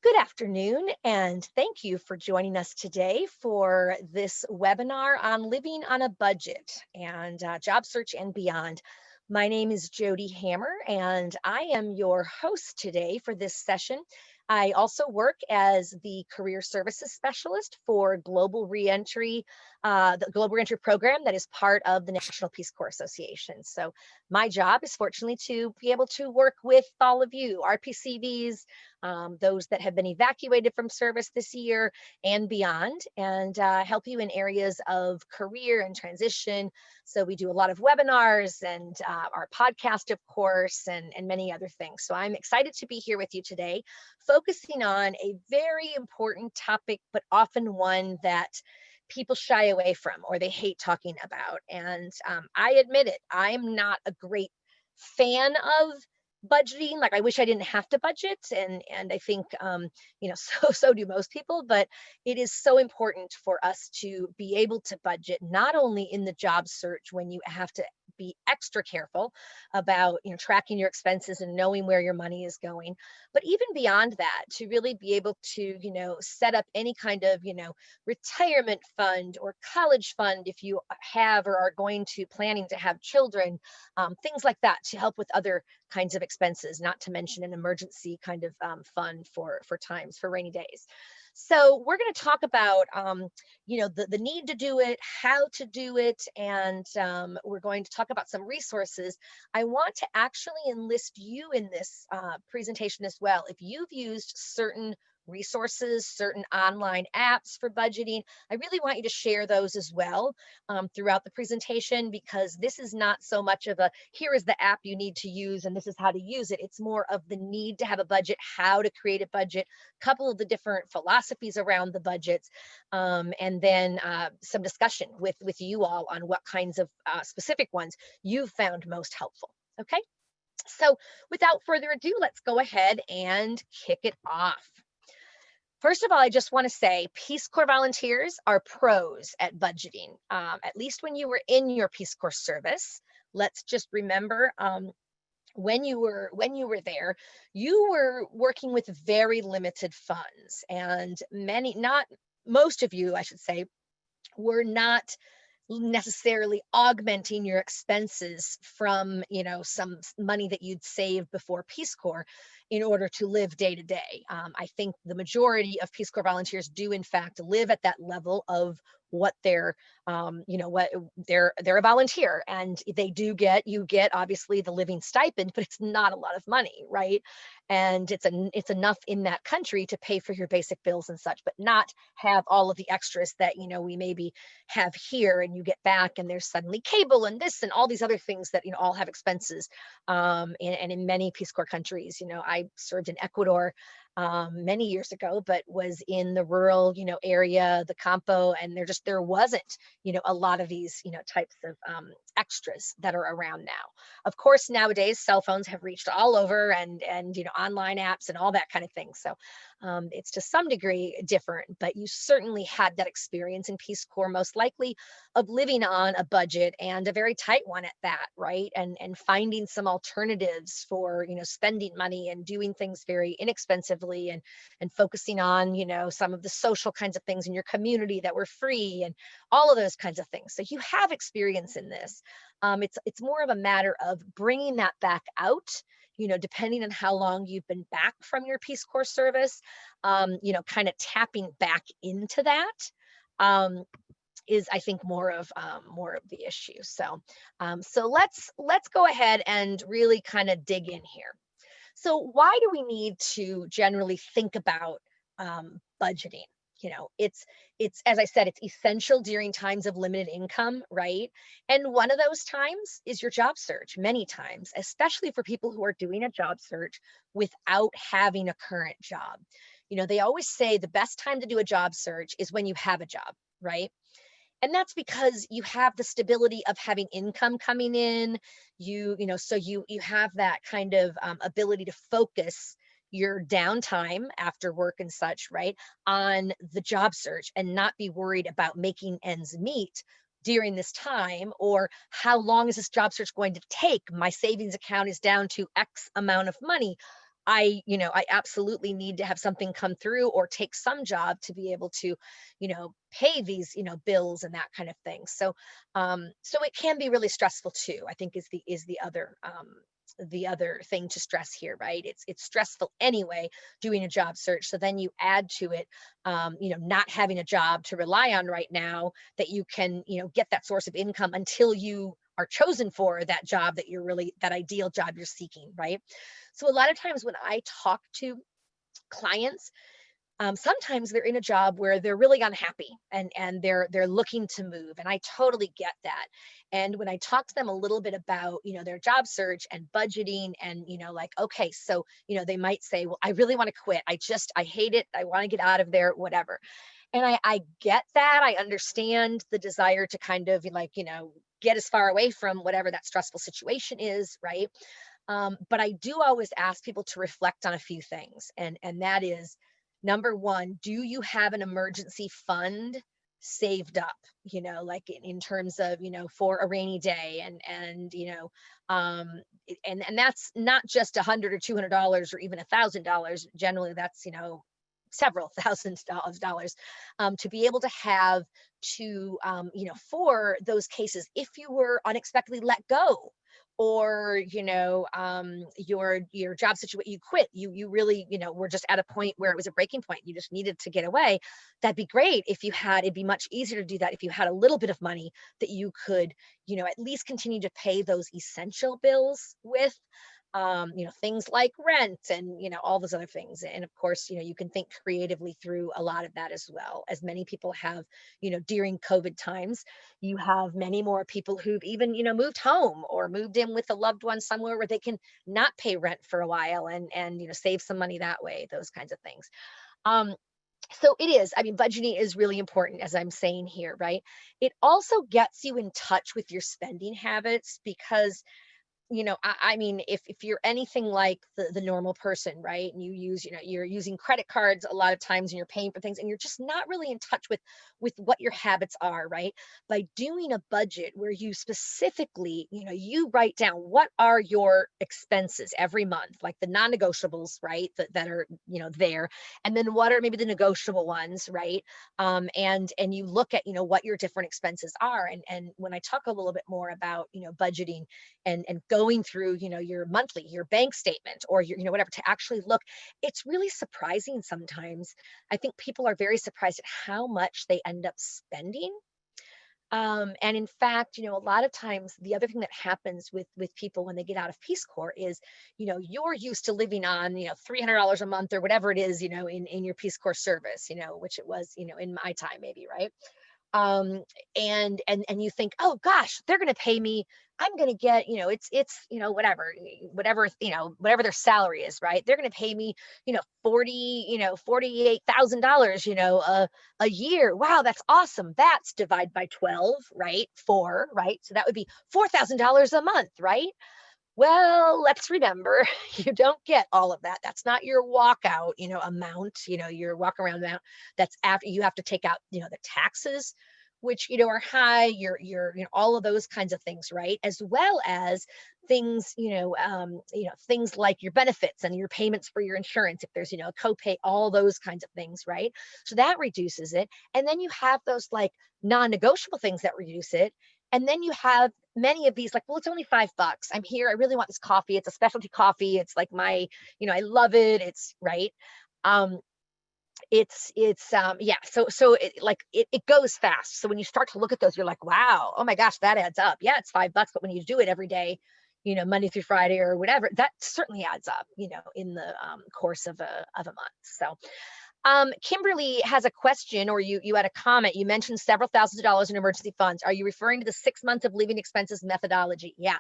Good afternoon, and thank you for joining us today for this webinar on living on a budget and job search and beyond. My name is Jody Hammer, and I am your host today for this session. I also work as the Career Services Specialist for the Global Reentry program that is part of the National Peace Corps Association. So my job is fortunately to be able to work with all of you, RPCVs, those that have been evacuated from service this year and beyond, and help you in areas of career and transition. So we do a lot of webinars and our podcast, of course, and many other things. So I'm excited to be here with you today, focusing on a very important topic, but often one that people shy away from or they hate talking about. And I admit it, I'm not a great fan of budgeting. Like, I wish I didn't have to budget, and I think so do most people. But it is so important for us to be able to budget, not only in the job search when you have to be extra careful about tracking your expenses and knowing where your money is going, but even beyond that, to really be able to set up any kind of retirement fund or college fund if you have or are going to planning to have children, things like that, to help with other kinds of expenses, not to mention an emergency kind of fund for times, for rainy days. So we're going to talk about, the need to do it, how to do it, and we're going to talk about some resources. I want to actually enlist you in this presentation as well. If you've used certain resources, certain online apps for budgeting, I really want you to share those as well throughout the presentation, because this is not so much of a here is the app you need to use and this is how to use it. It's more of the need to have a budget, how to create a budget, a couple of the different philosophies around the budgets, and then some discussion with you all on what kinds of specific ones you've found most helpful. Okay, so without further ado, let's go ahead and kick it off. First of all, I just want to say Peace Corps volunteers are pros at budgeting, at least when you were in your Peace Corps service. Let's just remember, when you were there, you were working with very limited funds, and not most of you, I should say, were not necessarily augmenting your expenses from some money that you'd saved before Peace Corps in order to live day to day. I think the majority of Peace Corps volunteers do in fact live at that level of what they're a volunteer, and you get obviously the living stipend, but it's not a lot of money, right? And it's enough in that country to pay for your basic bills and such, but not have all of the extras that we maybe have here, and you get back and there's suddenly cable and this and all these other things that all have expenses. And in many Peace Corps countries, I served in Ecuador many years ago, but was in the rural area, the Campo, and there wasn't a lot of these types of extras that are around now. Of course, nowadays cell phones have reached all over, and online apps and all that kind of thing. So it's to some degree different, but you certainly had that experience in Peace Corps, most likely, of living on a budget, and a very tight one at that, right? And finding some alternatives for spending money and doing things very inexpensively, and focusing on some of the social kinds of things in your community that were free, and all of those kinds of things. So you have experience in this. It's more of a matter of bringing that back out, depending on how long you've been back from your Peace Corps service, kind of tapping back into that. Is, I think, more of the issue. So let's go ahead and really kind of dig in here. So why do we need to generally think about budgeting? It's, as I said, it's essential during times of limited income, right? And one of those times is your job search, many times, especially for people who are doing a job search without having a current job. They always say the best time to do a job search is when you have a job, right? And that's because you have the stability of having income coming in. So you have that kind of ability to focus your downtime after work and such, right, on the job search, and not be worried about making ends meet during this time, or how long is this job search going to take? My savings account is down to X amount of money. I absolutely need to have something come through or take some job to be able to, pay these, bills and that kind of thing. So it can be really stressful too, I think is the other thing to stress here, right? It's stressful anyway doing a job search. So then you add to it, not having a job to rely on right now that you can, get that source of income until you are chosen for that job that ideal job you're seeking, right? So a lot of times when I talk to clients, sometimes they're in a job where they're really unhappy and they're looking to move, and I totally get that. And when I talk to them a little bit about their job search and budgeting, and like, okay, so they might say, well, I really want to quit. I hate it. I want to get out of there, whatever. And I get that. I understand the desire to kind of like get as far away from whatever that stressful situation is, right? But I do always ask people to reflect on a few things. And that is, number one, do you have an emergency fund saved up, like in terms of, for a rainy day, and that's not just $100 or $200 or even $1,000. Generally, that's, several thousands of dollars, to be able to have to, for those cases, if you were unexpectedly let go, or your job situation, you quit, you really were just at a point where it was a breaking point, you just needed to get away. That'd be great if you had it'd be much easier to do that if you had a little bit of money that you could at least continue to pay those essential bills with, things like rent and all those other things. And of course, you can think creatively through a lot of that, as well as many people have, during COVID times. You have many more people who've even, moved home or moved in with a loved one somewhere where they can not pay rent for a while, and save some money that way, those kinds of things. Um, so it is, I mean, budgeting is really important, as I'm saying here, right? It also gets you in touch with your spending habits, because I mean, if you're anything like the normal person, right? And you're using credit cards a lot of times, and you're paying for things, and you're just not really in touch with what your habits are, right? By doing a budget where you specifically, you write down what are your expenses every month, like the non-negotiables, right? That are, there. And then what are maybe the negotiable ones, right? And you look at, what your different expenses are. And when I talk a little bit more about, budgeting and going through your monthly, your bank statement, or your whatever, to actually look, it's really surprising sometimes. I think people are very surprised at how much they end up spending. And in fact, a lot of times the other thing that happens with people when they get out of Peace Corps is, you're used to living on, $300 a month or whatever it is, in your Peace Corps service, which it was, in my time, maybe, right? And you think, oh gosh, they're going to pay me, I'm going to get, it's whatever their salary is, right? They're going to pay me 48,000, a year. Wow, that's awesome. That's divide by 12, right? 4, right? So that would be $4,000 a month, right? Well, let's remember, you don't get all of that. That's not your walkout, amount, your walk around amount. That's after you have to take out, the taxes, which, are high, all of those kinds of things, right? As well as things, things like your benefits and your payments for your insurance, if there's, a copay, all those kinds of things, right? So that reduces it. And then you have those like non-negotiable things that reduce it. And then you have many of these, like, well, it's only $5. I'm here. I really want this coffee. It's a specialty coffee. It's like my, I love it. It's right. Um, yeah. So it goes fast. So when you start to look at those, you're like, wow, oh my gosh, that adds up. Yeah, it's $5. But when you do it every day, Monday through Friday or whatever, that certainly adds up, in the course of a month. So Kimberly has a question, or you had a comment. You mentioned several thousands of dollars in emergency funds. Are you referring to the 6 months of living expenses methodology? Yeah.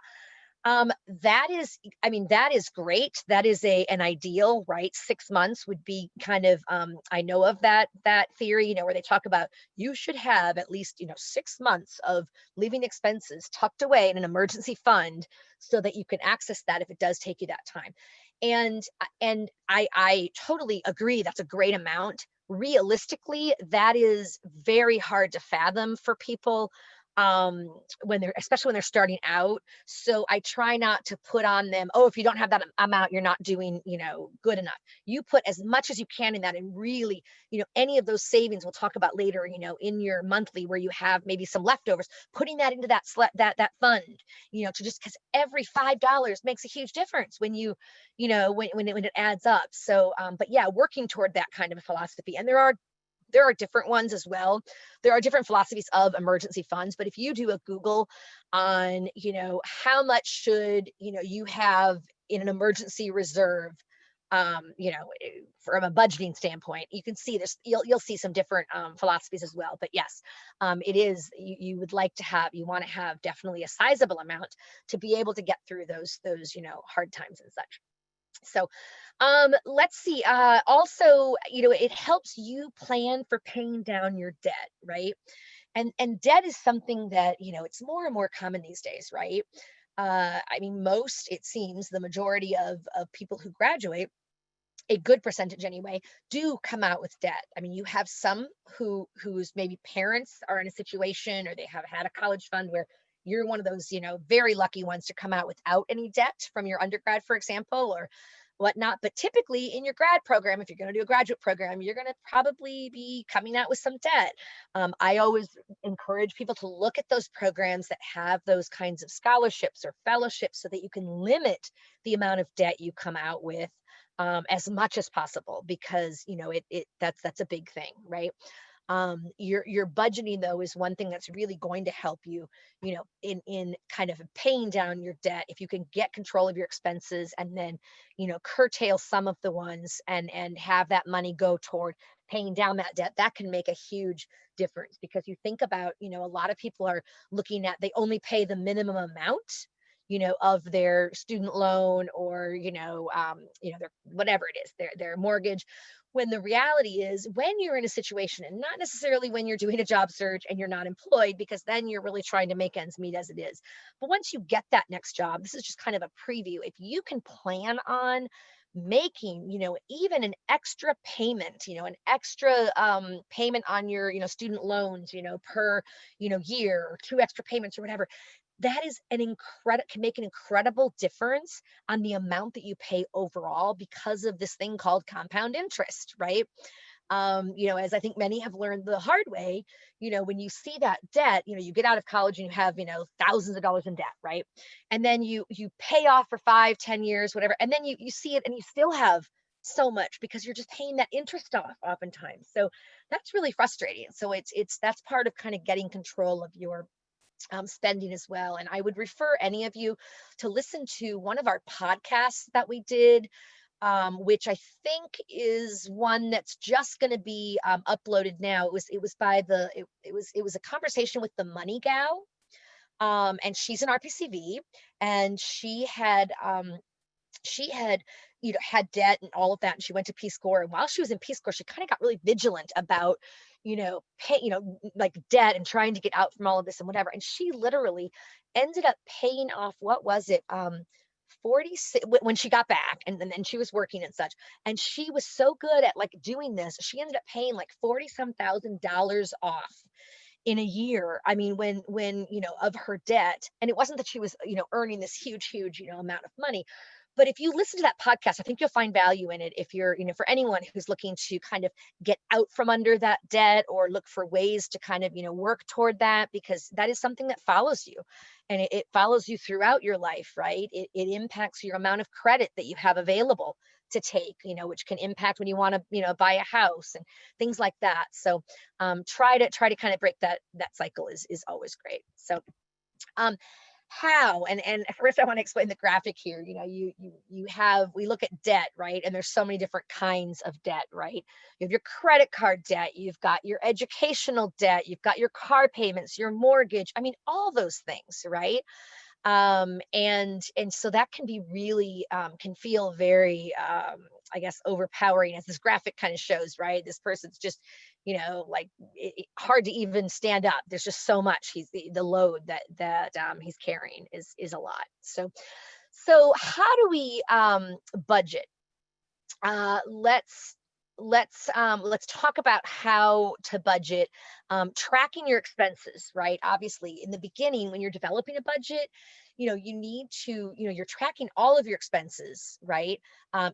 That is, I mean, that is great. That is an ideal, right? 6 months would be kind of, I know of that theory, where they talk about you should have at least, 6 months of living expenses tucked away in an emergency fund so that you can access that if it does take you that time. And I totally agree. That's a great amount. Realistically, that is very hard to fathom for people. when they're, especially when they're starting out. So I try not to put on them, oh, if you don't have that amount, you're not doing, good enough. You put as much as you can in that, and really, any of those savings we'll talk about later, in your monthly where you have maybe some leftovers, putting that into that fund, to just, because every $5 makes a huge difference when when it adds up. So, but yeah, working toward that kind of a philosophy. And there are different ones as well. There are different philosophies of emergency funds, but if you do a Google on, how much should, you have in an emergency reserve, from a budgeting standpoint, you can see this, you'll see some different philosophies as well. But yes, it is, you would like to have, you want to have definitely a sizable amount to be able to get through those, hard times and such. So, let's see. Also, it helps you plan for paying down your debt, right? And debt is something that, it's more and more common these days, right? I mean, it seems the majority of people who graduate, a good percentage anyway, do come out with debt. I mean, you have some whose maybe parents are in a situation, or they have had a college fund where you're one of those, very lucky ones to come out without any debt from your undergrad, for example, or whatnot. But typically in your grad program, if you're going to do a graduate program, you're going to probably be coming out with some debt. I always encourage people to look at those programs that have those kinds of scholarships or fellowships so that you can limit the amount of debt you come out with, as much as possible, because that's a big thing, right? Your budgeting, though, is one thing that's really going to help you, in kind of paying down your debt. If you can get control of your expenses, and then, curtail some of the ones, and have that money go toward paying down that debt, that can make a huge difference. Because you think about, a lot of people are looking at, they only pay the minimum amount, of their student loan, or, their, whatever it is, their mortgage, when the reality is, when you're in a situation, and not necessarily when you're doing a job search and you're not employed, because then you're really trying to make ends meet as it is. But once you get that next job, this is just kind of a preview. If you can plan on making, even an extra payment, an extra payment on your, student loans, per, year, or two extra payments or whatever, that is can make an incredible difference on the amount that you pay overall, because of this thing called compound interest, right? As I think many have learned the hard way, when you see that debt, you get out of college and you have, thousands of dollars in debt, right? And then you pay off for 5, 10 years, whatever. And then you see it and you still have so much, because you're just paying that interest off oftentimes. So that's really frustrating. So that's part of kind of getting control of your spending as well. And I would refer any of you to listen to one of our podcasts that we did, which I think is one that's just going to be uploaded now. It was by it was a conversation with the Money Gal, and she's an RPCV, and she had had debt and all of that, and she went to Peace Corps. And while she was in Peace Corps, she kind of got really vigilant about, like debt, and trying to get out from all of this and whatever. And she literally ended up paying off, what was it, 46 when she got back, and then she was working and such. And she was so good at like doing this, she ended up paying like 40 some thousand dollars off in a year. I mean, when of her debt. And it wasn't that she was, earning this huge, amount of money. But if you listen to that podcast, I think you'll find value in it. If you're, for anyone who's looking to kind of get out from under that debt, or look for ways to kind of, work toward that, because that is something that follows you, and it follows you throughout your life, right? It impacts your amount of credit that you have available to take, which can impact when you want to, buy a house and things like that. So, try to kind of break that cycle is always great. So, um, how, and first I want to explain the graphic here. We look at debt, right? And there's so many different kinds of debt, right? You have your credit card debt, you've got your educational debt, you've got your car payments, your mortgage. I mean, all those things, right? And so that can be really, can feel very, I guess, overpowering, as this graphic kind of shows, right? This person's just, like hard to even stand up. There's just so much. The load that he's carrying is a lot. So how do we budget? Let's let's talk about how to budget. Tracking your expenses, right? Obviously, in the beginning, when you're developing a budget, you need to, you're tracking all of your expenses, right?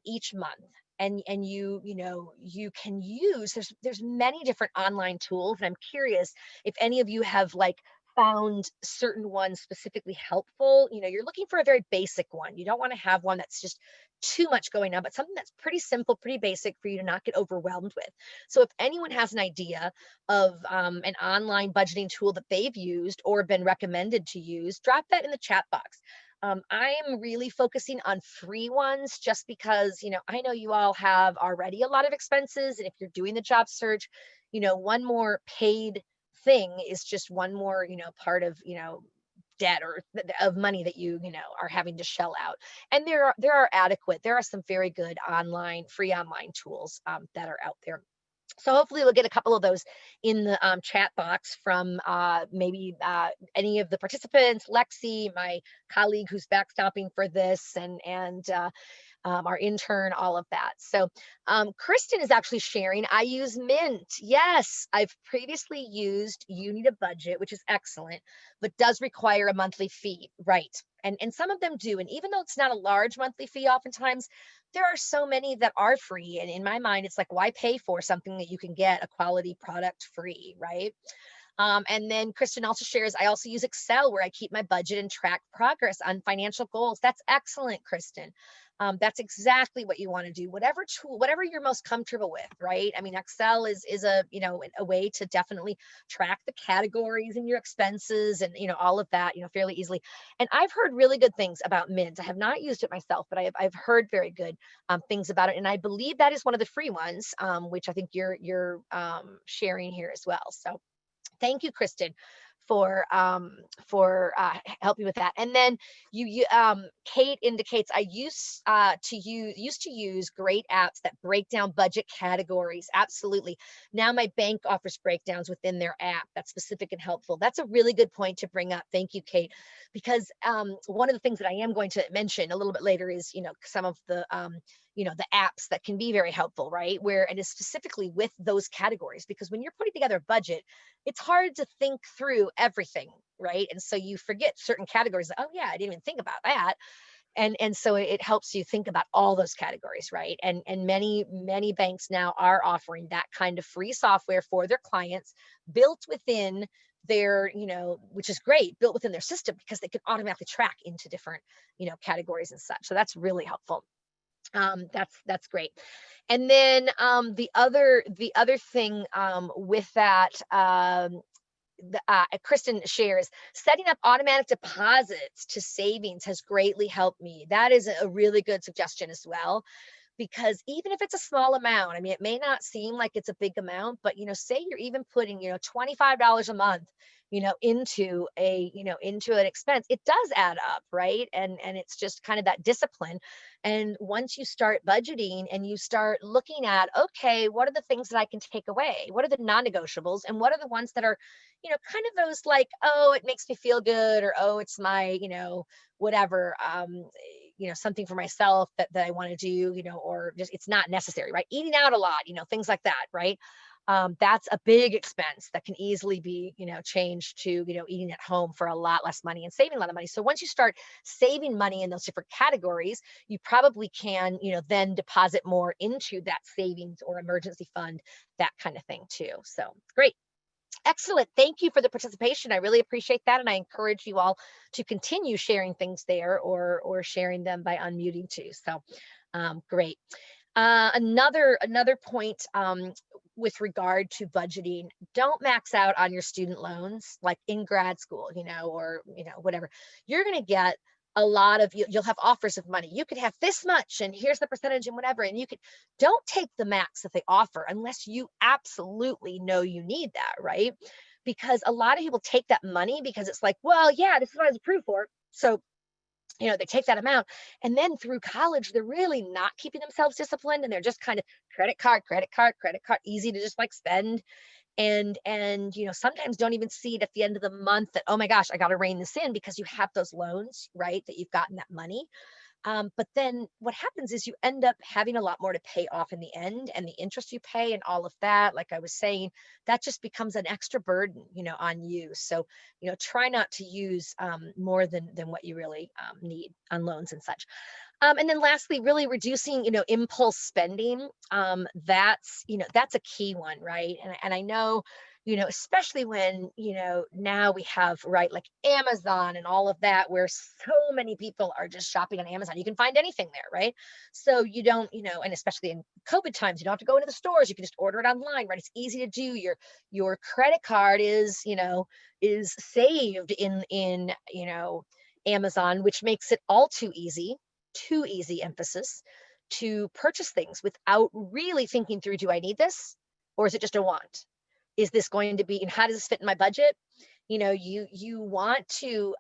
Each month. And you can use, there's many different online tools, and I'm curious if any of you have like found certain ones specifically helpful. You're looking for a very basic one. You don't want to have one that's just too much going on, but something that's pretty simple, pretty basic for you to not get overwhelmed with. So if anyone has an idea of an online budgeting tool that they've used or been recommended to use, drop that in the chat box. I am really focusing on free ones just because, I know you all have already a lot of expenses. And if you're doing the job search, one more paid thing is just one more, part of, debt or of money that you are having to shell out. And there are adequate, there are some very good free online tools that are out there. So hopefully we'll get a couple of those in the chat box from maybe any of the participants, Lexi, my colleague who's backstopping for this, and our intern, all of that. So Kristen is actually sharing, I use Mint. Yes, I've previously used You Need a Budget, which is excellent, but does require a monthly fee, right? And some of them do. And even though it's not a large monthly fee, oftentimes there are so many that are free. And in my mind, it's like, why pay for something that you can get a quality product free, right? And then Kristen also shares, I also use Excel where I keep my budget and track progress on financial goals. That's excellent, Kristen. That's exactly what you want to do. Whatever tool, whatever you're most comfortable with, right? I mean, Excel is a way to definitely track the categories in your expenses and all of that fairly easily. And I've heard really good things about Mint. I have not used it myself, but I've heard very good things about it, and I believe that is one of the free ones, which I think you're sharing here as well. So thank you, Kristen, for helping with that. And then Kate indicates, I used to use great apps that break down budget categories. Absolutely. Now my bank offers breakdowns within their app. That's specific and helpful. That's a really good point to bring up. Thank you, Kate. Because one of the things that I am going to mention a little bit later is some of the apps that can be very helpful, right? Where it is specifically with those categories, because when you're putting together a budget, it's hard to think through everything, right? And so you forget certain categories. Oh yeah, I didn't even think about that. And so it helps you think about all those categories, right? And many banks now are offering that kind of free software for their clients, built within their, which is great, built within their system, because they can automatically track into different categories and such. So that's really helpful. That's great. And then the other thing with that, Kristen shares, setting up automatic deposits to savings has greatly helped me. That is a really good suggestion as well, because even if it's a small amount, I mean, it may not seem like it's a big amount, but say you're even putting $25 a month into an expense, it does add up, right? And it's just kind of that discipline. And once you start budgeting and you start looking at, okay, what are the things that I can take away, what are the non-negotiables, and what are the ones that are kind of those like, oh, it makes me feel good, or oh, it's my whatever, something for myself that I want to do, or just it's not necessary, right? Eating out a lot, things like that, right? That's a big expense that can easily be, changed to, eating at home for a lot less money and saving a lot of money. So once you start saving money in those different categories, you probably can, then deposit more into that savings or emergency fund, that kind of thing too. So great. Excellent. Thank you for the participation. I really appreciate that. And I encourage you all to continue sharing things there, or sharing them by unmuting too. So great. Another point with regard to budgeting, don't max out on your student loans, like in grad school, or whatever. You're going to get a lot of, you'll have offers of money. You could have this much, and here's the percentage and whatever. And don't take the max that they offer unless you absolutely know you need that, right? Because a lot of people take that money because it's like, well, yeah, this is what I was approved for. So they take that amount, and then through college, they're really not keeping themselves disciplined, and they're just kind of credit card, easy to just like spend. And sometimes don't even see it at the end of the month that, oh my gosh, I got to rein this in, because you have those loans, right? That you've gotten that money. But then what happens is you end up having a lot more to pay off in the end, and the interest you pay and all of that, like I was saying, that just becomes an extra burden, on you. So, try not to use more than what you really need on loans and such. And then lastly, really reducing, impulse spending. That's a key one, right? And I know, especially when, now we have, right, like Amazon and all of that, where so many people are just shopping on Amazon. You can find anything there, right? So you don't, and especially in COVID times, you don't have to go into the stores. You can just order it online, right? It's easy to do. Your credit card is saved in Amazon, which makes it all too easy emphasis to purchase things without really thinking through, do I need this, or is it just a want? Is this going to be, and how does this fit in my budget? You want to,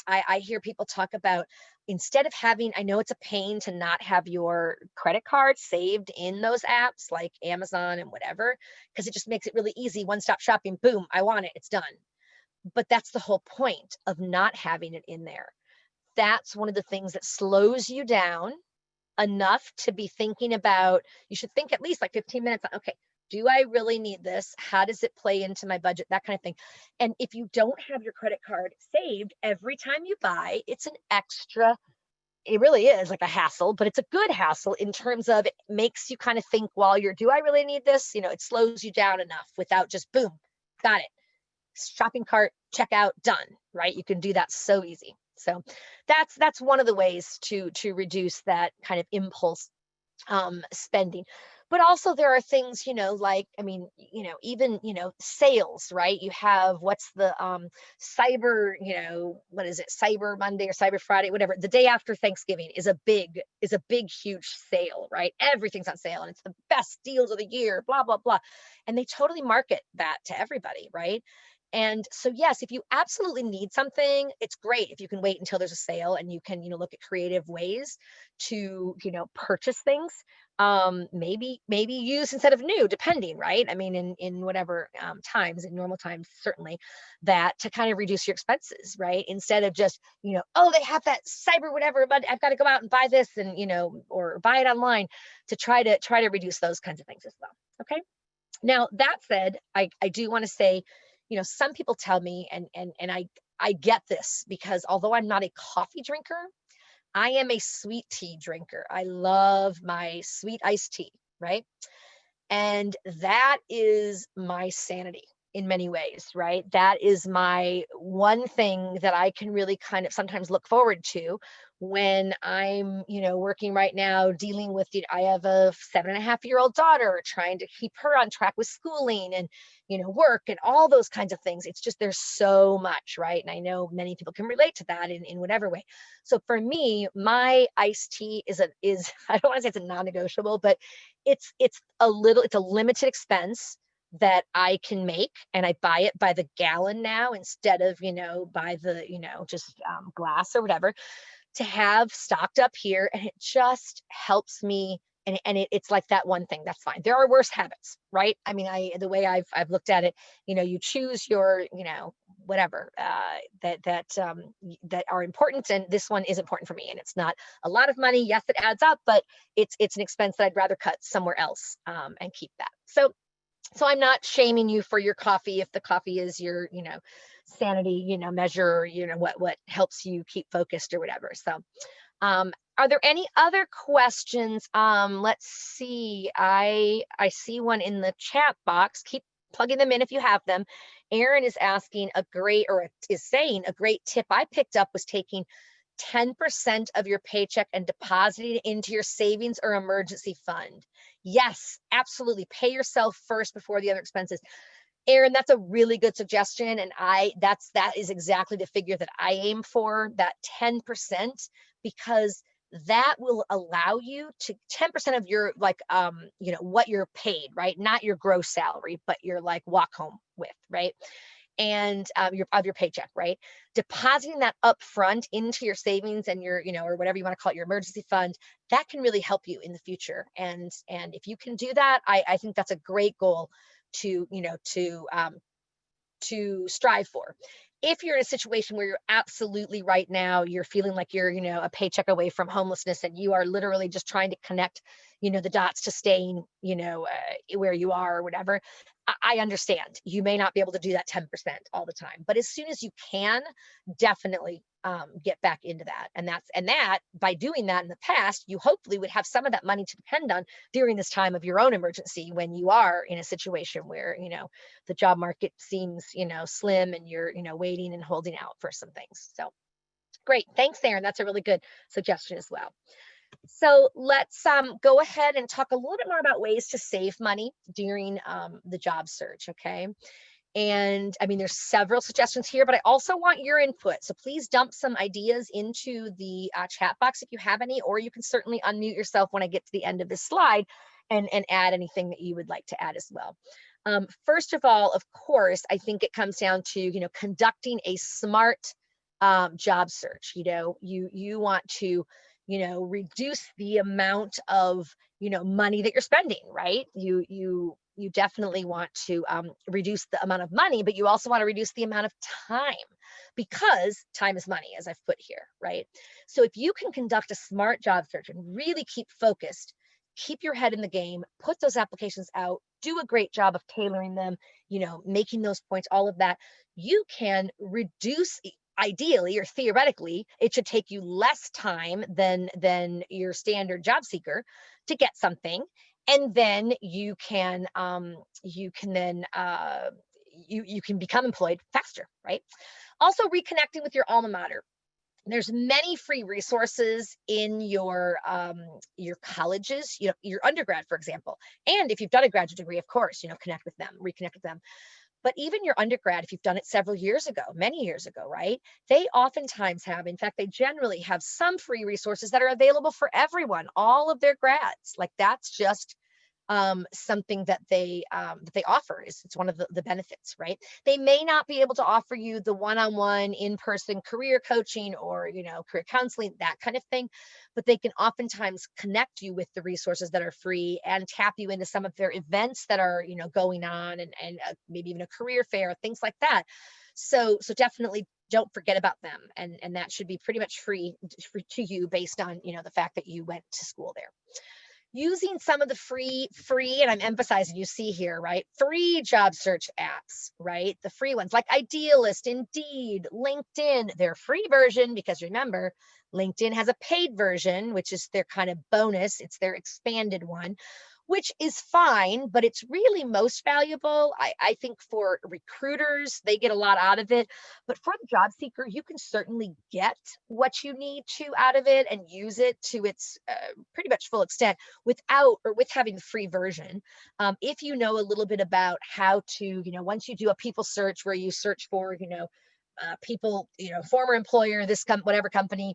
I hear people talk about, instead of having, I know it's a pain to not have your credit card saved in those apps like Amazon and whatever, because it just makes it really easy, one stop shopping, boom, I want it, it's done. But that's the whole point of not having it in there. That's one of the things that slows you down enough to be thinking about, you should think at least like 15 minutes on, okay, do I really need this? How does it play into my budget? That kind of thing. And if you don't have your credit card saved, every time you buy, it's an extra, it really is like a hassle, but it's a good hassle in terms of, it makes you kind of think while you're, do I really need this? It slows you down enough without just boom, got it. Shopping cart, checkout, done, right? You can do that so easy. So that's one of the ways to reduce that kind of impulse spending. But also there are things, like, I mean, even, sales, right? You have, what's the cyber, what is it, Cyber Monday or Cyber Friday, whatever. The day after Thanksgiving is a big, huge sale, right? Everything's on sale and it's the best deals of the year, blah, blah, blah. And they totally market that to everybody, right? And so, yes, if you absolutely need something, it's great if you can wait until there's a sale and you can, look at creative ways to, purchase things. Maybe use instead of new, depending, right? I mean, in whatever times, in normal times, certainly, that to kind of reduce your expenses, right? Instead of just, oh, they have that cyber whatever, but I've got to go out and buy this, and or buy it online, to try to reduce those kinds of things as well. Okay. Now, that said, I do want to say, some people tell me, and I get this, because although I'm not a coffee drinker, I am a sweet tea drinker. I love my sweet iced tea, right? And that is my sanity in many ways, right? That is my one thing that I can really kind of sometimes look forward to when I'm, working right now, dealing with, I have a 7.5-year-old daughter, trying to keep her on track with schooling and, work and all those kinds of things. It's just, there's so much, right? And I know many people can relate to that in whatever way. So for me, my iced tea is I don't want to say it's a non-negotiable, but it's a limited expense that I can make, and I buy it by the gallon now instead of, by the, just glass or whatever, to have stocked up here. And it just helps me. And it's like that one thing, that's fine. There are worse habits, right? I mean, the way I've looked at it, you choose your, whatever, that are important. And this one is important for me. And it's not a lot of money. Yes, it adds up, but it's an expense that I'd rather cut somewhere else, and keep that. So I'm not shaming you for your coffee if the coffee is your, sanity, measure, what helps you keep focused or whatever. So, are there any other questions? Let's see. I see one in the chat box. Keep plugging them in if you have them. Aaron is asking is saying a great tip I picked up was taking 10% of your paycheck and depositing it into your savings or emergency fund. Yes, absolutely. Pay yourself first before the other expenses. Aaron, that's a really good suggestion. And that is exactly the figure that I aim for, that 10%, because that will allow you to 10% of your, like, what you're paid, right? Not your gross salary, but your like walk home with, right? And your paycheck, right? Depositing that up front into your savings and your, or whatever you want to call it, your emergency fund, that can really help you in the future. And if you can do that, I think that's a great goal to strive for. If you're in a situation where you're absolutely right now, you're feeling like you're, a paycheck away from homelessness and you are literally just trying to connect, the dots to staying, where you are or whatever, I understand. You may not be able to do that 10% all the time, but as soon as you can, definitely get back into that. And that by doing that in the past, you hopefully would have some of that money to depend on during this time of your own emergency when you are in a situation where, the job market seems, slim and you're, waiting and holding out for some things. So great. Thanks, Aaron. That's a really good suggestion as well. So let's go ahead and talk a little bit more about ways to save money during the job search. Okay. And I mean, there's several suggestions here, but I also want your input. So please dump some ideas into the chat box if you have any, or you can certainly unmute yourself when I get to the end of this slide and add anything that you would like to add as well. First of all, of course, I think it comes down to, conducting a smart job search. You want to, reduce the amount of, money that you're spending, right? You definitely want to reduce the amount of money, but you also want to reduce the amount of time because time is money, as I've put here, right? So if you can conduct a smart job search and really keep focused, keep your head in the game, put those applications out, do a great job of tailoring them, making those points, all of that, you can reduce, ideally or theoretically, it should take you less time than your standard job seeker to get something. And then you can then you can become employed faster, right? Also, reconnecting with your alma mater. There's many free resources in your colleges, your undergrad, for example. And if you've done a graduate degree, of course, connect with them, reconnect with them. But even your undergrad, if you've done it several years ago, many years ago, right? They oftentimes have, in fact, they generally have some free resources that are available for everyone, all of their grads. Like that's just something that they offer. It's one of the benefits, right? They may not be able to offer you the one-on-one in-person career coaching or career counseling, that kind of thing, but they can oftentimes connect you with the resources that are free and tap you into some of their events that are going on and maybe even a career fair, things like that. So definitely don't forget about them, and that should be pretty much free to you based on the fact that you went to school there. Using some of the free, and I'm emphasizing, you see here, right? Free job search apps, right? The free ones like Idealist, Indeed, LinkedIn, their free version, because remember, LinkedIn has a paid version, which is their kind of bonus. It's their expanded one, which is fine, but it's really most valuable. I think for recruiters, they get a lot out of it. But for the job seeker, you can certainly get what you need to out of it and use it to its pretty much full extent with having the free version. If you know a little bit about how to, once you do a people search where you search for, people, former employer, whatever company,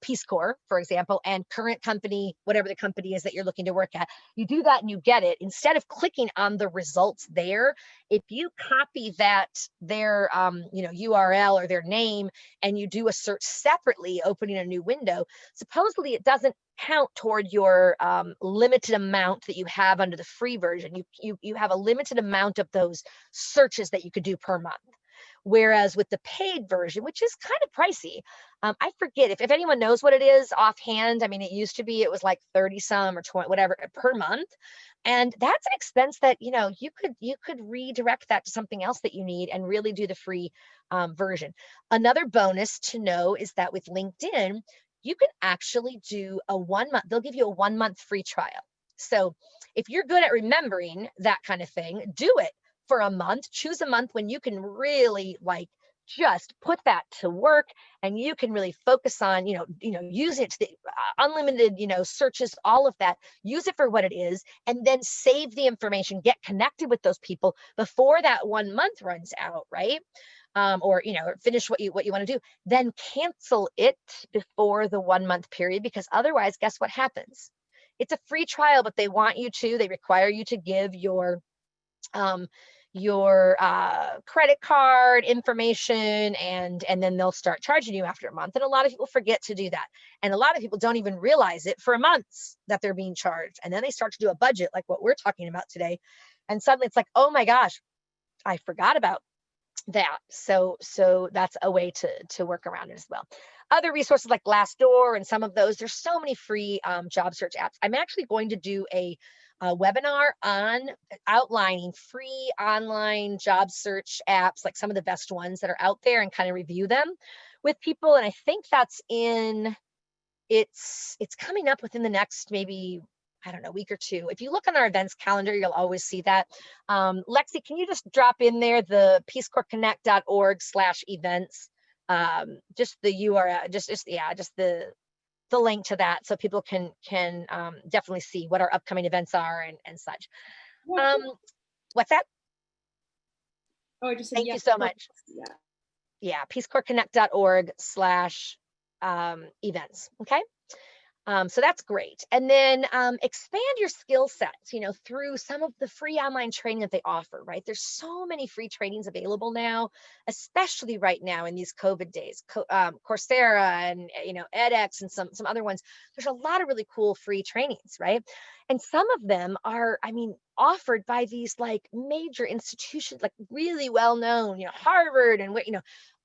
Peace Corps, for example, and current company, whatever the company is that you're looking to work at, you do that and you get it. Instead of clicking on the results there, if you copy their URL or their name and you do a search separately, opening a new window, supposedly it doesn't count toward your limited amount that you have under the free version. You have a limited amount of those searches that you could do per month. Whereas with the paid version, which is kind of pricey, I forget if anyone knows what it is offhand. I mean, it was like 30 some or 20, whatever per month. And that's an expense that, you could redirect that to something else that you need and really do the free version. Another bonus to know is that with LinkedIn, you can actually do they'll give you a 1 month free trial. So if you're good at remembering that kind of thing, do it for a month. Choose a month when you can really just put that to work and you can really focus on, use it to the unlimited, searches, all of that, use it for what it is, and then save the information, get connected with those people before that 1 month runs out, right? Or finish what you want to do, then cancel it before the 1 month period, because otherwise, guess what happens? It's a free trial, but they require you to give your credit card information, and then they'll start charging you after a month. And a lot of people forget to do that. And a lot of people don't even realize it for months that they're being charged. And then they start to do a budget like what we're talking about today. And suddenly it's like, oh my gosh, I forgot about that. So that's a way to work around it as well. Other resources like Glassdoor and some of those, there's so many free job search apps. I'm actually going to do a webinar on outlining free online job search apps, like some of the best ones that are out there, and kind of review them with people. And I think that's in it's coming up within the next, maybe, I don't know, week or two. If you look on our events calendar, you'll always see that. Lexi, can you just drop in there the peacecorpsconnect.org/events? Just the URL, just the link to that, so people can definitely see what our upcoming events are and such. Yeah, Um, cool. what's that? Oh, I just said Thank you yes. so much. Yeah. Yeah, peacecorpsconnect.org/events. Okay. So that's great. And then expand your skill sets, through some of the free online training that they offer, right? There's so many free trainings available now, especially right now in these COVID days. Coursera and, edX and some other ones. There's a lot of really cool free trainings, right? And some of them are, I mean, offered by these like major institutions, like really well known, Harvard and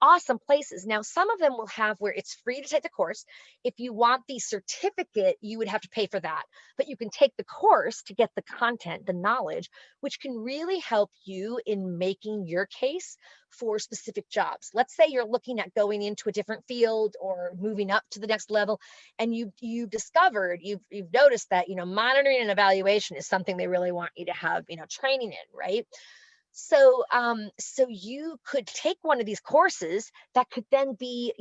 awesome places. Now, some of them will have where it's free to take the course. If you want the certificate, you would have to pay for that. But you can take the course to get the content, the knowledge, which can really help you in making your case for specific jobs. Let's say you're looking at going into a different field or moving up to the next level, and you've discovered, you've noticed that, monitoring and evaluation is something they really want you to have, training in, right? So you could take one of these courses that could then be,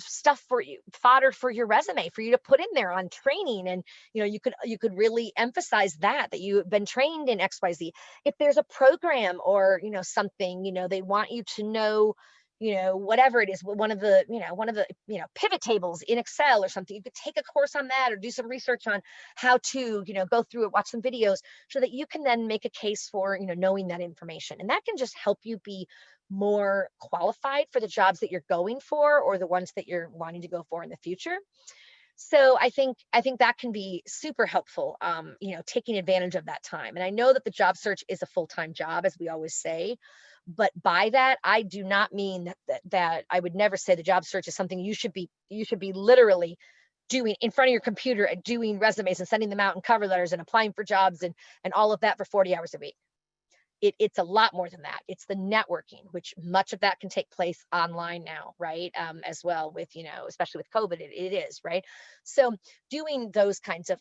stuff for you, fodder for your resume, for you to put in there on training. And, you could really emphasize that you've been trained in XYZ. If there's a program or, something, they want you to know, whatever it is, one of the pivot tables in Excel or something, you could take a course on that or do some research on how to, go through it, watch some videos, so that you can then make a case for, knowing that information. And that can just help you be more qualified for the jobs that you're going for, or the ones that you're wanting to go for in the future. So I think that can be super helpful, taking advantage of that time. And I know that the job search is a full-time job, as we always say, but by that I do not mean that I would never say the job search is something you should be literally doing in front of your computer and doing resumes and sending them out and cover letters and applying for jobs and all of that for 40 hours a week. It's a lot more than that. It's the networking, which much of that can take place online now, right? As well, with, especially with COVID, it is, right? So doing those kinds of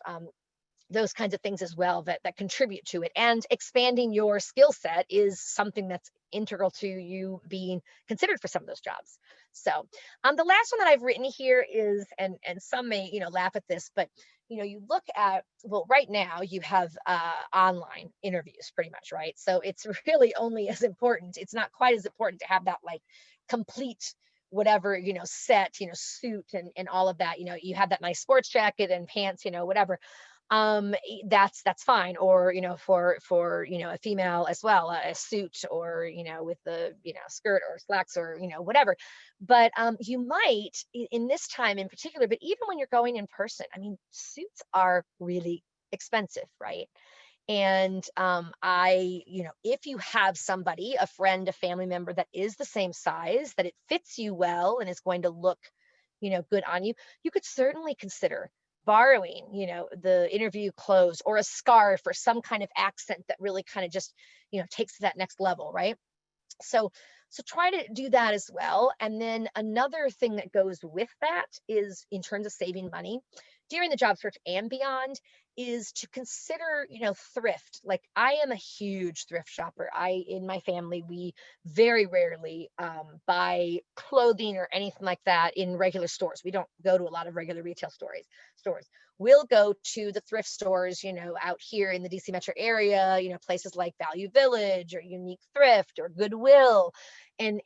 things as well, that contribute to it, and expanding your skill set is something that's integral to you being considered for some of those jobs. So the last one that I've written here is, and some may, laugh at this, but you look at, well, right now you have online interviews pretty much, right? So it's really only as important, it's not quite as important to have that like complete whatever, set, suit and all of that. You have that nice sports jacket and pants, whatever. That's fine. Or, for a female as well, a suit, or, with the, skirt or slacks, or, whatever. But you might, in this time in particular, but even when you're going in person, I mean, suits are really expensive, right? And if you have somebody, a friend, a family member, that is the same size, that it fits you well and is going to look, good on you, you could certainly consider borrowing, the interview clothes, or a scarf, or some kind of accent that really kind of just, takes to that next level, right? So so try to do that as well. And then another thing that goes with that is, in terms of saving money during the job search and beyond, is to consider, thrift. Like, I am a huge thrift shopper. In my family, we very rarely buy clothing or anything like that in regular stores. We don't go to a lot of regular retail stores. We'll go to the thrift stores, out here in the DC metro area, places like Value Village or Unique Thrift or Goodwill. And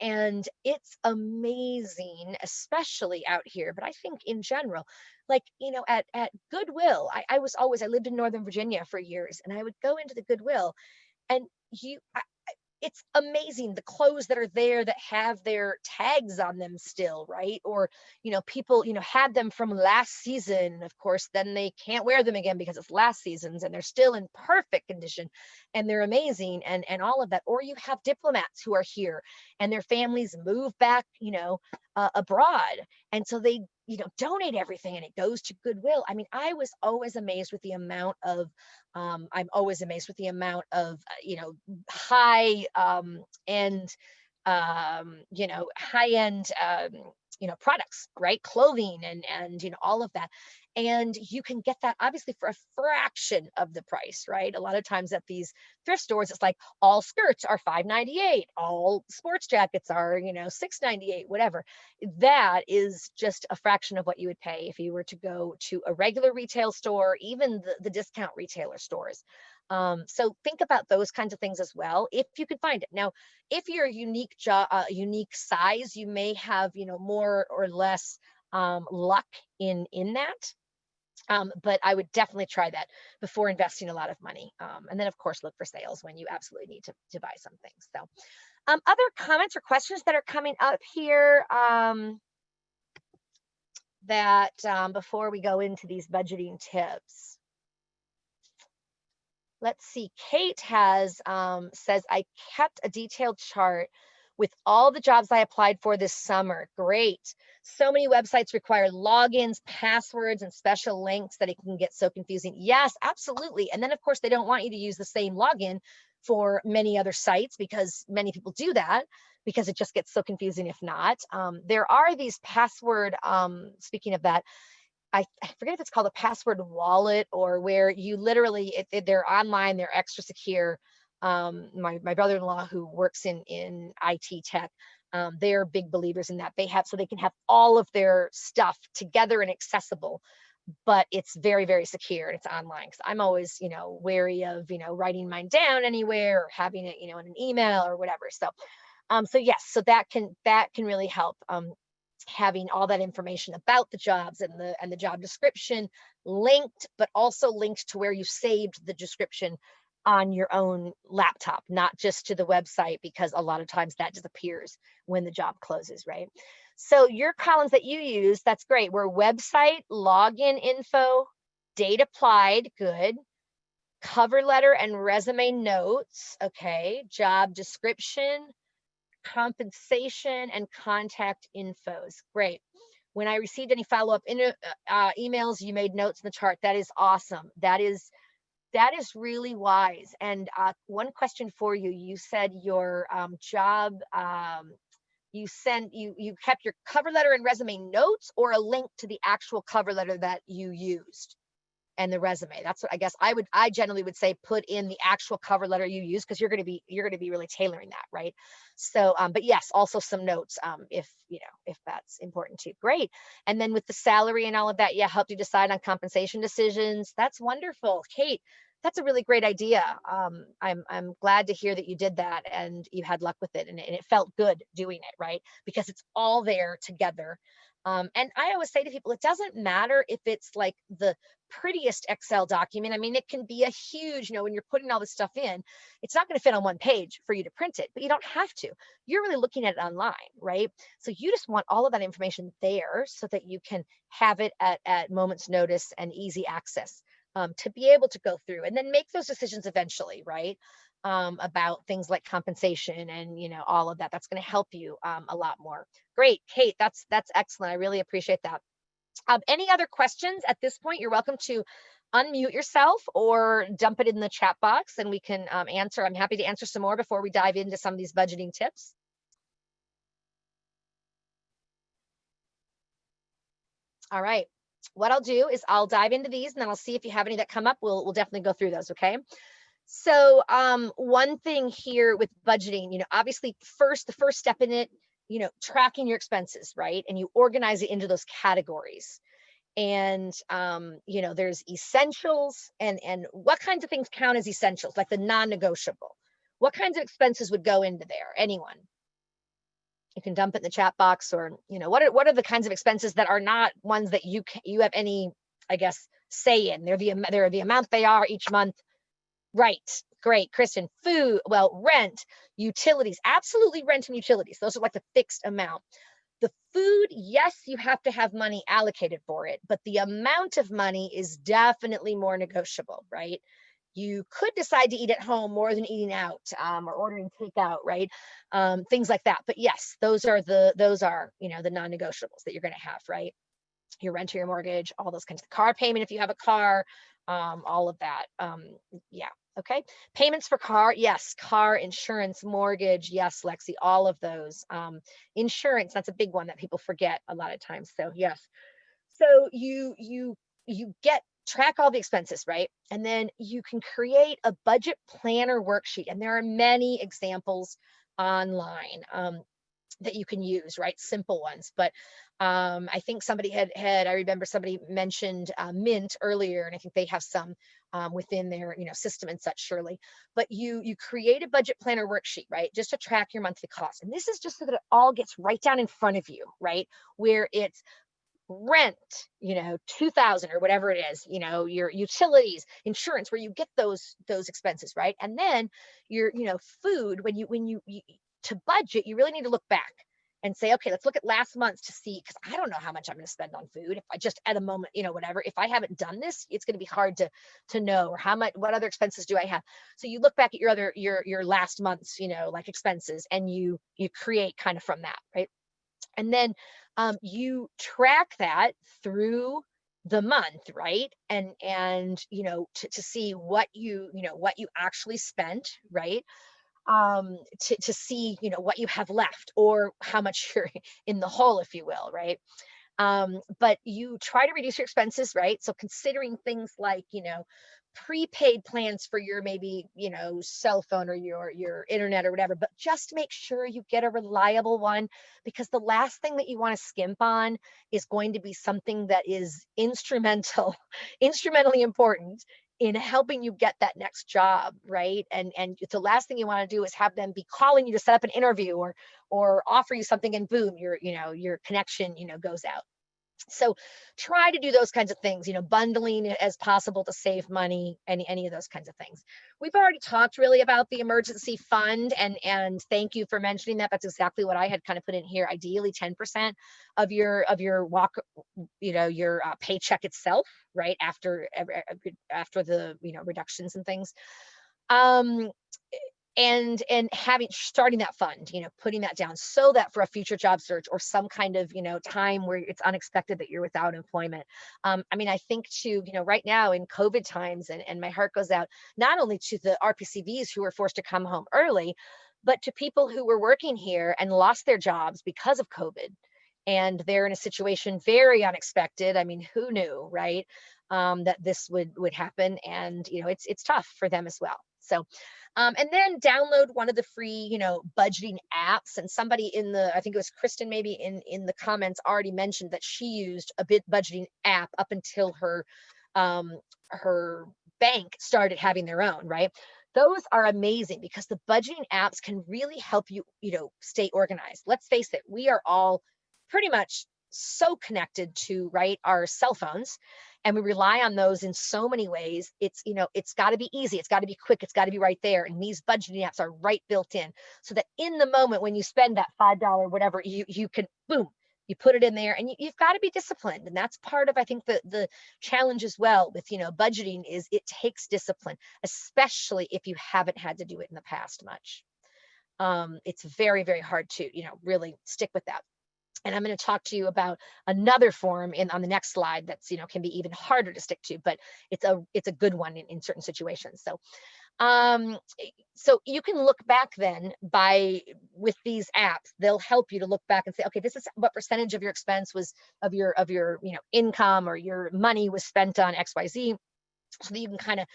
it's amazing, especially out here, but I think in general, like, at Goodwill, I lived in Northern Virginia for years, and I would go into the Goodwill, and you it's amazing the clothes that are there that have their tags on them still, right? Or, people, had them from last season. Of course, then they can't wear them again because it's last season's and they're still in perfect condition and they're amazing and all of that. Or you have diplomats who are here and their families move back, abroad. And so they, donate everything and it goes to Goodwill. I mean, I was always amazed with the amount of I'm always amazed with the amount of, high end, high end, products, right? Clothing and, all of that. And you can get that obviously for a fraction of the price, right? A lot of times at these thrift stores, it's like all skirts are $5.98, all sports jackets are, $6.98, whatever. That is just a fraction of what you would pay if you were to go to a regular retail store, even the discount retailer stores. So think about those kinds of things as well, if you could find it. Now, if you're a unique size, you may have, more or less luck in that. But I would definitely try that before investing a lot of money. And then, of course, look for sales when you absolutely need to buy something. So, other comments or questions that are coming up here that before we go into these budgeting tips. Let's see. Kate has says, I kept a detailed chart with all the jobs I applied for this summer. Great. So many websites require logins, passwords, and special links that it can get so confusing. Yes, absolutely. And then, of course, they don't want you to use the same login for many other sites because many people do that because it just gets so confusing if not. There are these password, speaking of that, I forget if it's called a password wallet or where you literally, they're online, they're extra secure. My brother-in-law who works in IT tech, they're big believers in that. So they can have all of their stuff together and accessible, but it's very, very secure and it's online. Because I'm always, wary of, writing mine down anywhere or having it, in an email or whatever. So yes, so that can really help. Having all that information about the jobs and the job description linked, but also linked to where you saved the description on your own laptop, not just to the website, because a lot of times that disappears when the job closes, right? So your columns that you use, that's great. Were website, login info, date applied, good. Cover letter and resume notes, okay. Job description, compensation, and contact infos. Great. When I received any follow-up emails, you made notes in the chart. That is awesome. That is really wise. And one question for you: you said your job, you kept your cover letter and resume notes, or a link to the actual cover letter that you used and the resume. That's what I guess I generally would say, put in the actual cover letter you use, because you're going to be really tailoring that, right? So but yes, also some notes if that's important too. Great. And then with the salary and all of that, yeah, helped you decide on compensation decisions. That's wonderful. Kate, that's a really great idea. I'm glad to hear that you did that and you had luck with it and it felt good doing it, right? Because it's all there together. And I always say to people, it doesn't matter if it's like the prettiest Excel document. I mean, it can be a huge, when you're putting all this stuff in, it's not going to fit on one page for you to print it, but you don't have to. You're really looking at it online, right? So you just want all of that information there so that you can have it at moment's notice and easy access to be able to go through and then make those decisions eventually, right? About things like compensation and all of that. That's going to help you a lot more. Great, Kate. That's excellent. I really appreciate that. Any other questions at this point? You're welcome to unmute yourself or dump it in the chat box and we can answer. I'm happy to answer some more before we dive into some of these budgeting tips. All right. What I'll do is I'll dive into these and then I'll see if you have any that come up. We'll definitely go through those. Okay. So one thing here with budgeting, obviously the first step in it, tracking your expenses, right? And you organize it into those categories. And there's essentials and what kinds of things count as essentials, like the non-negotiable. What kinds of expenses would go into there? Anyone? You can dump it in the chat box, or what are the kinds of expenses that are not ones that you have any, I guess, say in? They're the amount they are each month. Right. Great. Kristen, food, well, rent, utilities, absolutely rent and utilities. Those are like the fixed amount. The food, yes, you have to have money allocated for it, but the amount of money is definitely more negotiable, right? You could decide to eat at home more than eating out, or ordering takeout, right? Things like that. But yes, those are the non-negotiables that you're going to have, right? Your rent or your mortgage, all those kinds of car payment if you have a car, all of that. Yeah. Okay. Payments for car, yes. Car insurance, mortgage, yes, Lexi, all of those. Insurance, that's a big one that people forget a lot of times. So yes. So you get track all the expenses, right? And then you can create a budget planner worksheet. And there are many examples online. That you can use, right? Simple ones. But I think somebody I remember somebody mentioned Mint earlier, and I think they have some within their system and such, surely. But you create a budget planner worksheet, right? Just to track your monthly costs. And this is just so that it all gets right down in front of you, right? Where it's rent, 2000 or whatever it is, your utilities, insurance, where you get those expenses, right? And then your food, when you to budget, you really need to look back and say, okay, let's look at last month's to see, because I don't know how much I'm going to spend on food if I just at a moment, whatever. If I haven't done this, it's going to be hard to know, or what other expenses do I have. So you look back at your last month's like expenses, and you create kind of from that, right? And then you track that through the month, right? And to see what you actually spent, right? To see what you have left, or how much you're in the hole, if you will, right? But you try to reduce your expenses, right? So considering things like, prepaid plans for your maybe, cell phone or your internet or whatever, but just make sure you get a reliable one, because the last thing that you want to skimp on is going to be something that is instrumentally important in helping you get that next job, right? And the last thing you want to do is have them be calling you to set up an interview, or offer you something, and boom, your connection goes out. So try to do those kinds of things, bundling it as possible to save money, any of those kinds of things. We've already talked really about the emergency fund, and thank you for mentioning that. That's exactly what I had kind of put in here. Ideally 10% of your your paycheck itself, right? After the reductions and things. Um, and starting that fund, putting that down, so that for a future job search, or some kind of time where it's unexpected that you're without employment. I mean, I think to right now in COVID times, and my heart goes out not only to the RPCVs who were forced to come home early, but to people who were working here and lost their jobs because of COVID, and they're in a situation very unexpected. I mean, who knew, right? That this would happen, and it's tough for them as well. So and then download one of the free, budgeting apps. And somebody I think it was Kristen, maybe in the comments, already mentioned that she used a bit budgeting app up until her bank started having their own, right? Those are amazing, because the budgeting apps can really help you, stay organized. Let's face it, we are all pretty much so connected to, right, our cell phones, and we rely on those in so many ways. It's got to be easy, it's got to be quick, it's got to be right there, and these budgeting apps are right built in, so that in the moment when you spend that $5 whatever, you can, boom, you put it in there. And you've got to be disciplined, and that's part of, I think, the challenge as well with budgeting, is it takes discipline, especially if you haven't had to do it in the past much. It's very, very hard to really stick with that. And I'm going to talk to you about another form on the next slide that's can be even harder to stick to, but it's a good one in certain situations. Um, so you can look back then with these apps. They'll help you to look back and say, okay, this is what percentage of your expense was of your income, or your money was spent on XYZ, so that you can kind of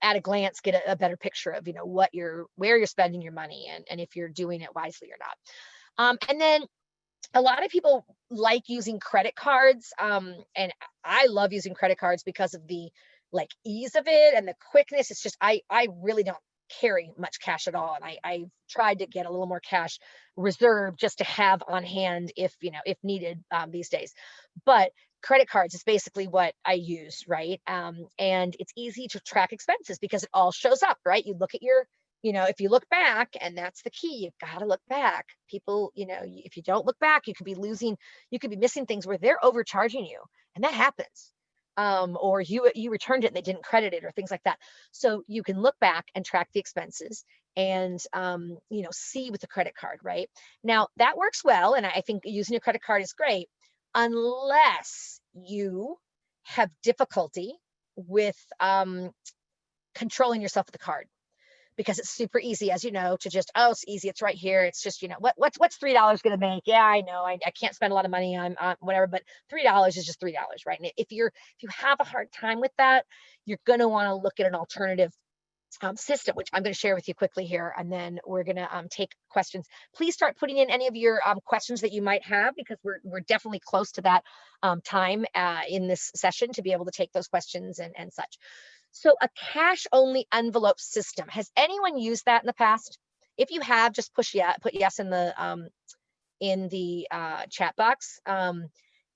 at a glance get a better picture of where you're spending your money, and if you're doing it wisely or not. And then a lot of people like using credit cards, and I love using credit cards because of the ease of it and the quickness. It's just I really don't carry much cash at all, and I've tried to get a little more cash reserved just to have on hand if needed these days. But credit cards is basically what I use, right? And it's easy to track expenses because it all shows up, right? You look at your, if you look back, and that's the key, you've got to look back. People, if you don't look back, you could be missing things where they're overcharging you, and that happens. Or you returned it and they didn't credit it or things like that. So you can look back and track the expenses and see with the credit card, right? Now that works well, and I think using your credit card is great, unless you have difficulty with controlling yourself with the card, because it's super easy, as you know, to just, oh, it's easy, it's right here, it's just, what's $3 going to make? Yeah, I know, I can't spend a lot of money on whatever, but $3 is just $3, right? And if you have a hard time with that, you're going to want to look at an alternative system, which I'm going to share with you quickly here, and then we're going to take questions. Please start putting in any of your questions that you might have, because we're definitely close to that time in this session to be able to take those questions and such. So a cash only envelope system, has anyone used that in the past? If you have, just put yes in the chat box.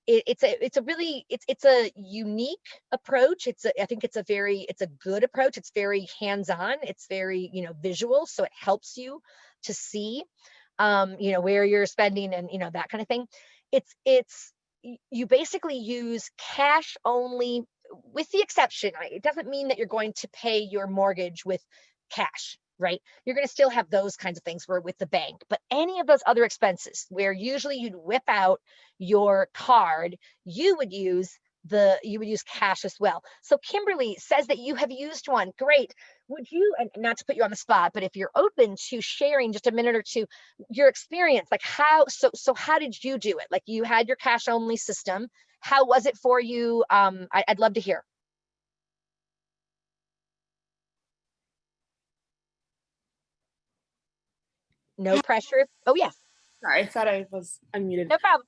It's a unique approach. I think it's a good approach. It's very hands-on. It's very, visual. So it helps you to see, where you're spending and, that kind of thing. You basically use cash only, with the exception, it doesn't mean that you're going to pay your mortgage with cash, right? You're going to still have those kinds of things where with the bank, but any of those other expenses where usually you'd whip out your card, you would use cash as well. So Kimberly says that you have used one. Great. Would you, and not to put you on the spot, but if you're open to sharing just a minute or two, your experience, like how did you do it? Like, you had your cash only system. How was it for you? I'd love to hear. No pressure. Oh, yes. Sorry, I thought I was unmuted. No problem.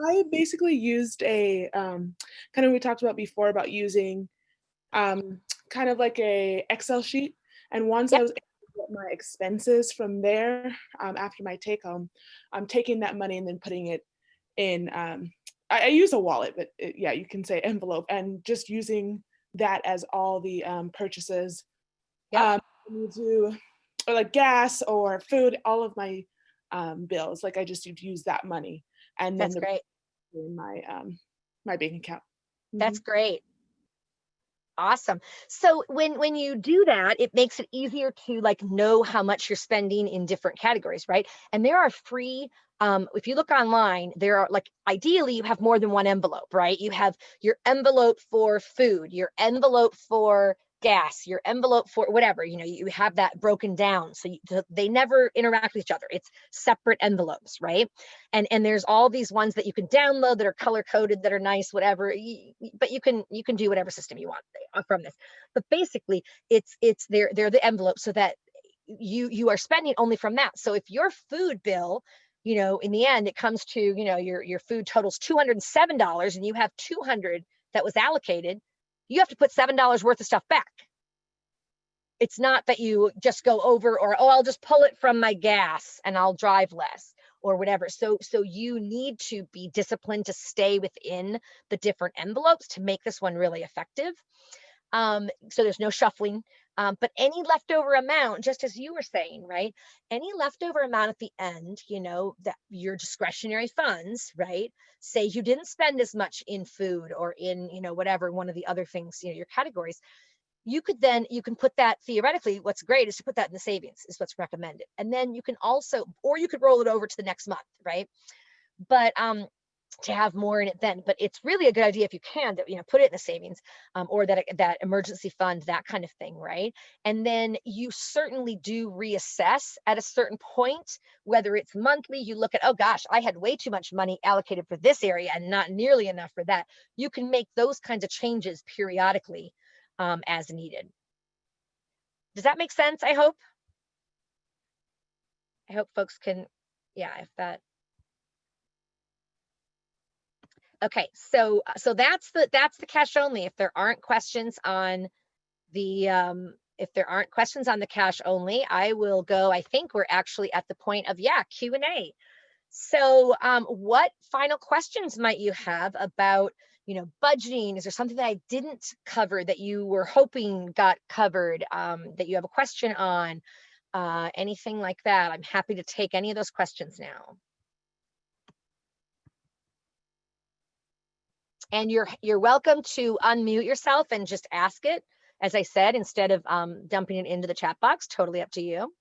I basically used a kind of, we talked about before about using kind of like a Excel sheet. And once I was able to get my expenses from there, after my take home, I'm taking that money and then putting it in, I use a wallet, but yeah, you can say envelope, and just using that as all the purchases. You do, or like gas or food, all of my bills, like I just use that money, and then that's great. In my my bank account. That's great. Awesome. So when you do that, it makes it easier to like know how much you're spending in different categories, right? And there are free, if you look online, there are, like, ideally you have more than one envelope, right? You have your envelope for food, your envelope for gas, your envelope for whatever, you have that broken down. So they never interact with each other. It's separate envelopes, right? And there's all these ones that you can download that are color coded, that are nice, whatever. But you can do whatever system you want from this. But basically, they're the envelopes, so that you are spending only from that. So if your food bill, in the end, it comes to, your food totals $207, and you have 200 that was allocated, you have to put $7 worth of stuff back. It's not that you just go over, or, oh, I'll just pull it from my gas and I'll drive less or whatever. So you need to be disciplined to stay within the different envelopes to make this one really effective. So there's no shuffling, but any leftover amount, just as you were saying, right? Any leftover amount at the end, that your discretionary funds, right? Say you didn't spend as much in food or in, whatever, one of the other things, your categories, you can put that, theoretically, what's great is to put that in the savings, is what's recommended. And then you can also, or you could roll it over to the next month, right? But, to have more in it then. But it's really a good idea if you can, that put it in the savings, or that emergency fund, that kind of thing, right? And then you certainly do reassess at a certain point, whether it's monthly. You look at, oh gosh, I had way too much money allocated for this area and not nearly enough for that. You can make those kinds of changes periodically, as needed. Does that make sense? I hope folks can, if that. Okay, so that's the cash only. If there aren't questions on the cash only, I will go. I think we're actually at the point of Q&A. So what final questions might you have about budgeting? Is there something that I didn't cover that you were hoping got covered, that you have a question on? Anything like that? I'm happy to take any of those questions now. And you're welcome to unmute yourself and just ask it, as I said, instead of dumping it into the chat box. Totally up to you.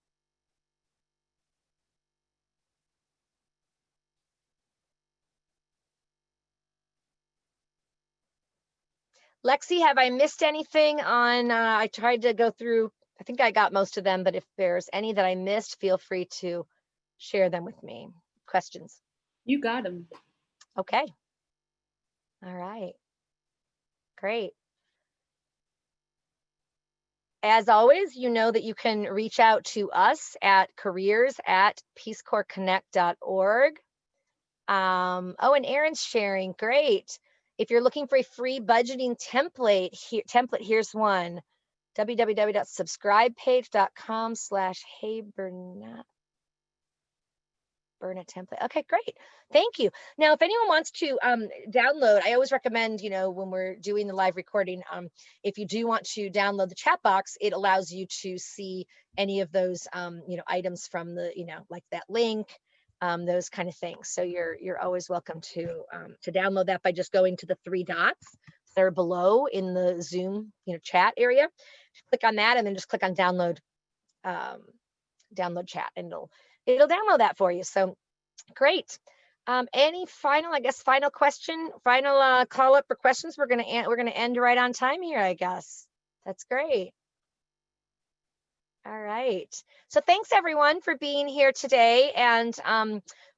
Lexi, have I missed anything on, I tried to go through, I think I got most of them, but if there's any that I missed, feel free to share them with me. Questions? You got them. Okay. All right. Great. As always, you know that you can reach out to us at careers@peacecorpsconnect.org. Oh, and Erin's sharing. Great. If you're looking for a free budgeting template, here's one. www.subscribepage.com/HeyBurnett. Burn a template. Okay, great. Thank you. Now, if anyone wants to download, I always recommend, when we're doing the live recording, if you do want to download the chat box, it allows you to see any of those, items from the, like that link, those kind of things. So you're always welcome to download that by just going to the 3 dots that are below in the Zoom, chat area. Click on that and then just click on download, download chat, and it'll download that for you. So great. Any final question, final call up for questions? We're gonna end right on time here, I guess. That's great. All right. So thanks everyone for being here today, and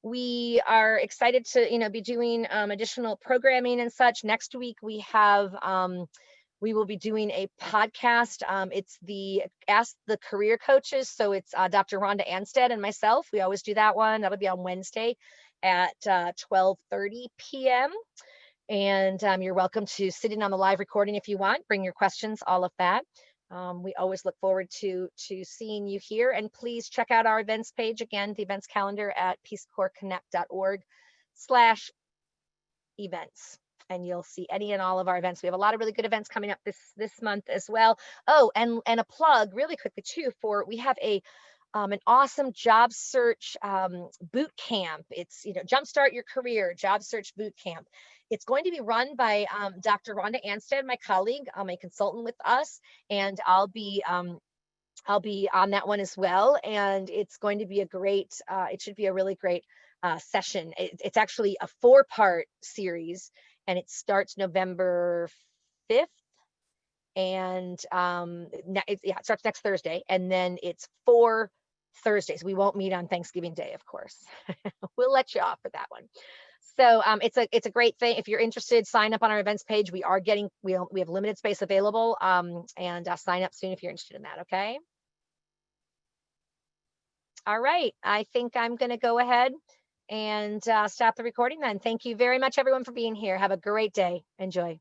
we are excited to be doing additional programming and such. Next week we will be doing a podcast. It's the Ask the Career Coaches. So it's Dr. Rhonda Anstead and myself. We always do that one. That'll be on Wednesday at 12:30 p.m. And you're welcome to sit in on the live recording if you want. Bring your questions, all of that. We always look forward to seeing you here. And please check out our events page. Again, the events calendar at peacecorpsconnect.org/events. And you'll see any and all of our events. We have a lot of really good events coming up this month as well. Oh, and a plug really quickly too we have an awesome job search boot camp. It's Jumpstart Your Career Job Search Boot Camp. It's going to be run by Dr. Rhonda Anstead, my colleague, a consultant with us, and I'll be on that one as well. And it's going to be a great. It should be a really great session. It's actually a 4-part series. And it starts November 5th, and it starts next Thursday, and then it's 4 Thursdays. We won't meet on Thanksgiving Day, of course. We'll let you off for that one. So it's a great thing. If you're interested, sign up on our events page. We have limited space available, and sign up soon if you're interested in that. Okay. All right. I think I'm going to go ahead and stop the recording then. Thank you very much, everyone, for being here. Have a great day. Enjoy.